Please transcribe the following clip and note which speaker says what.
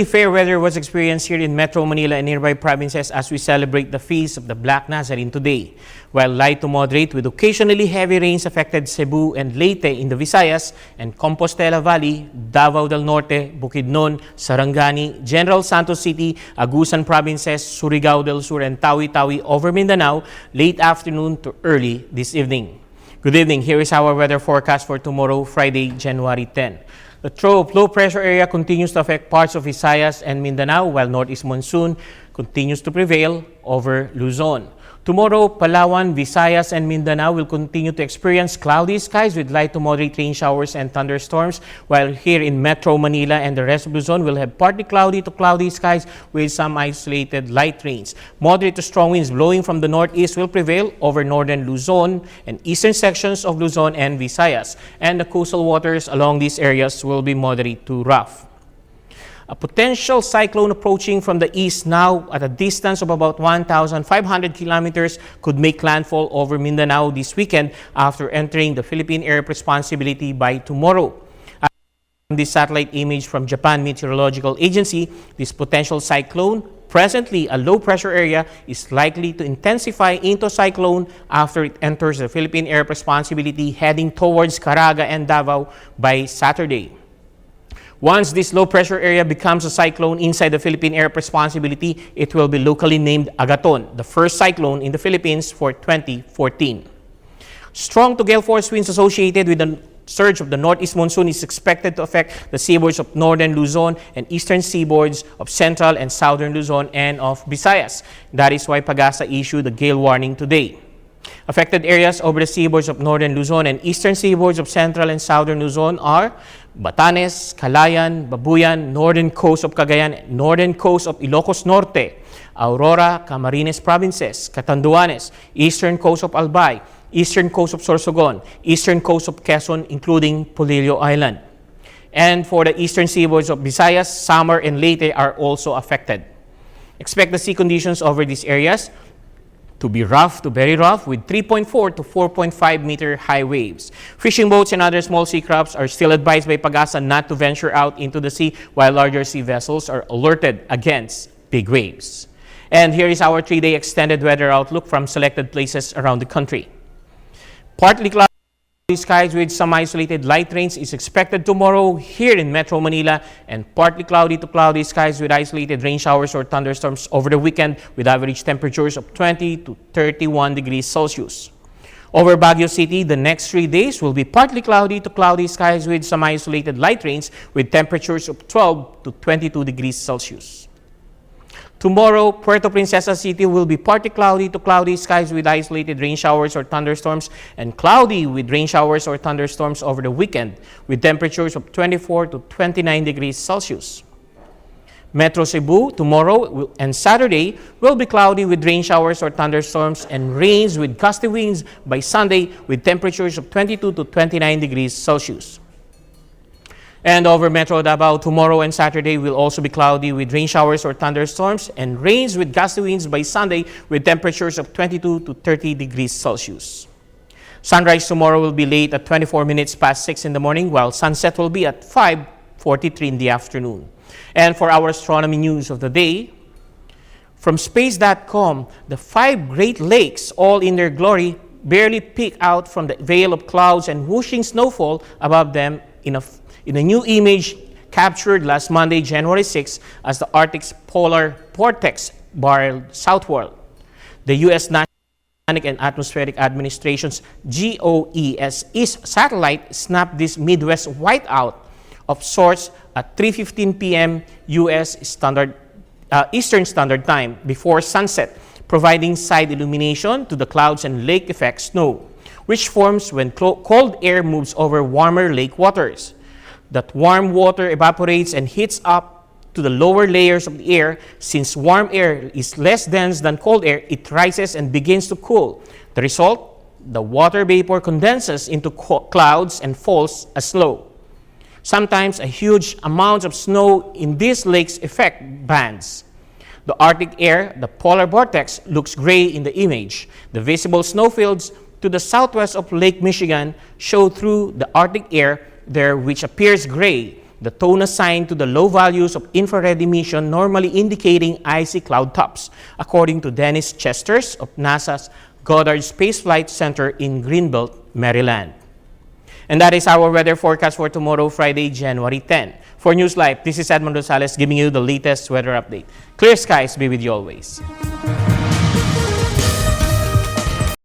Speaker 1: Fair weather was experienced here in Metro Manila and nearby provinces as we celebrate the feast of the Black Nazarene today. While light to moderate with occasionally heavy rains affected Cebu and Leyte in the Visayas and Compostela Valley, Davao del Norte, Bukidnon, Sarangani, General Santos City, Agusan provinces, Surigao del Sur and Tawi-Tawi over Mindanao late afternoon to early this evening. Good evening. Here is our weather forecast for tomorrow, Friday, January 10. The throw of low pressure area continues to affect parts of Visayas and Mindanao while northeast monsoon continues to prevail over Luzon. Tomorrow, Palawan, Visayas, and Mindanao will continue to experience cloudy skies with light to moderate rain showers and thunderstorms, while here in Metro Manila and the rest of Luzon will have partly cloudy to cloudy skies with some isolated light rains. Moderate to strong winds blowing from the northeast will prevail over northern Luzon and eastern sections of Luzon and Visayas, and the coastal waters along these areas will be moderate to rough. A potential cyclone approaching from the east now at a distance of about 1,500 kilometers could make landfall over Mindanao this weekend after entering the Philippine Area of Responsibility by tomorrow. From this satellite image from Japan Meteorological Agency, this potential cyclone, presently a low pressure area, is likely to intensify into cyclone after it enters the Philippine Area of Responsibility heading towards Caraga and Davao by Saturday. Once this low-pressure area becomes a cyclone inside the Philippine Area of Responsibility, it will be locally named Agaton, the first cyclone in the Philippines for 2014. Strong to gale force winds associated with the surge of the northeast monsoon is expected to affect the seaboards of northern Luzon and eastern seaboards of central and southern Luzon and of Visayas. That is why Pagasa issued a gale warning today. Affected areas over the seaboards of northern Luzon and eastern seaboards of central and southern Luzon are Batanes, Calayan, Babuyan, northern coast of Cagayan, northern coast of Ilocos Norte, Aurora, Camarines provinces, Catanduanes, eastern coast of Albay, eastern coast of Sorsogon, eastern coast of Quezon, including Polillo Island. And for the eastern seaboards of Visayas, Samar and Leyte are also affected. Expect the sea conditions over these areas to be rough to very rough with 3.4 to 4.5 meter high waves. Fishing boats and other small sea crafts are still advised by Pagasa not to venture out into the sea, while larger sea vessels are alerted against big waves. And here is our 3-day extended weather outlook from selected places around the country. Partly cloudy skies with some isolated light rains is expected tomorrow here in Metro Manila, and partly cloudy to cloudy skies with isolated rain showers or thunderstorms over the weekend with average temperatures of 20 to 31 degrees Celsius. Over Baguio City, the next 3 days will be partly cloudy to cloudy skies with some isolated light rains with temperatures of 12 to 22 degrees Celsius. Tomorrow, Puerto Princesa City will be partly cloudy to cloudy skies with isolated rain showers or thunderstorms, and cloudy with rain showers or thunderstorms over the weekend with temperatures of 24 to 29 degrees Celsius. Metro Cebu, tomorrow and Saturday will be cloudy with rain showers or thunderstorms and rains with gusty winds by Sunday with temperatures of 22 to 29 degrees Celsius. And over Metro Davao, tomorrow and Saturday will also be cloudy with rain showers or thunderstorms and rains with gusty winds by Sunday with temperatures of 22 to 30 degrees Celsius. Sunrise tomorrow will be late at 24 minutes past 6 in the morning, while sunset will be at 5:43 in the afternoon. And for our astronomy news of the day, from space.com, the 5 Great Lakes, all in their glory, barely peek out from the veil of clouds and whooshing snowfall above them in a new image captured last Monday, January 6, as the Arctic's polar vortex barreled southward. The U.S. National Oceanic and Atmospheric Administration's GOES East satellite snapped this Midwest whiteout of sorts at 3:15 p.m. U.S. Eastern Standard Time before sunset, providing side illumination to the clouds and lake effect snow, which forms when cold air moves over warmer lake waters. That warm water evaporates and heats up to the lower layers of the air. Since warm air is less dense than cold air, it rises and begins to cool. The result, the water vapor condenses into clouds and falls as snow. Sometimes a huge amount of snow in these lakes affect bands. The Arctic air, the polar vortex, looks gray in the image. The visible snowfields to the southwest of Lake Michigan show through the Arctic air there, which appears gray. the tone assigned to the low values of infrared emission normally indicating icy cloud tops, according to Dennis Chesters of NASA's Goddard Space Flight Center in Greenbelt, Maryland. And that is our weather forecast for tomorrow, Friday, January 10. For NewsLife, this is Edmond Rosales giving you the latest weather update. Clear skies be with you always.